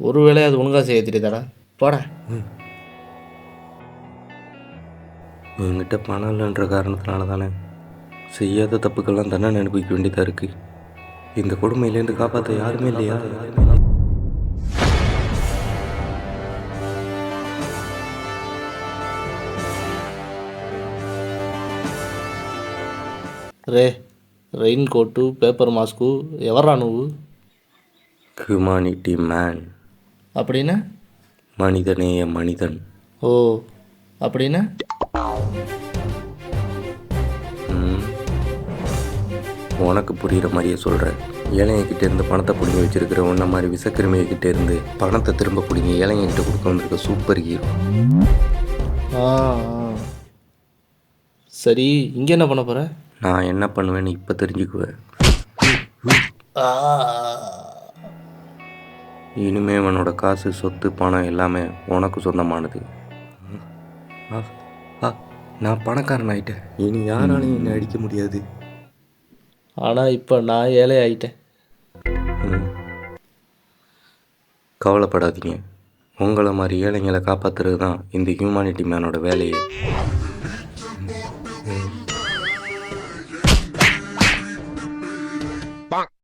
ஒரு வேலையை அது ஒழுங்காக செய்ய தெரியுதாடா? போடா. என்கிட்ட பணம் இல்லைன்ற காரணத்தினால தானே செய்யாத தப்புக்கெல்லாம் தண்டனை அனுபவிக்க வேண்டியதாக இருக்குது. இந்த கொடுமையிலேருந்து காப்பாற்ற யாருமே இல்லையா? రే, రెయిన్ కోటు, పేపర్ మాస్కు ఎవర్రా నువ్వు? ஹியூமானிட்டி மேன், அப்படின்னா? மனிதநேய மனிதன். ஓ, அப்படின்னா? உனக்கு புரிகிற மாதிரியே சொல்கிறேன். ஏழைங்கிட்ட இருந்து பணத்தை பிடிங்கி வச்சிருக்கிற உன்ன மாதிரி விசக்கிருமிகிட்ட இருந்து பணத்தை திரும்ப பிடிங்கி ஏழைங்கிட்ட கொடுக்க வந்திருக்க சூப்பர் ஹீரோ. ஆ ஆ. சரி, இங்கே என்ன பண்ண போகிற? நான் என்ன பண்ணுவேன்னு இப்போ தெரிஞ்சுக்குவேன். இனிமே அவனோட காசு, சொத்து, பணம் எல்லாமே உனக்கு சொந்தமானது. நான் பணக்காரன் ஆயிட்டேன். இனி யாராலையும் என்னை அடிக்க முடியாது. ஆனால் இப்போ நான் ஏழை ஆகிட்டேன். கவலைப்படாதீங்க. உங்களை மாதிரி ஏழைங்களை காப்பாற்றுறது தான் இந்த ஹியூமானிட்டி மேனோட வேலையே.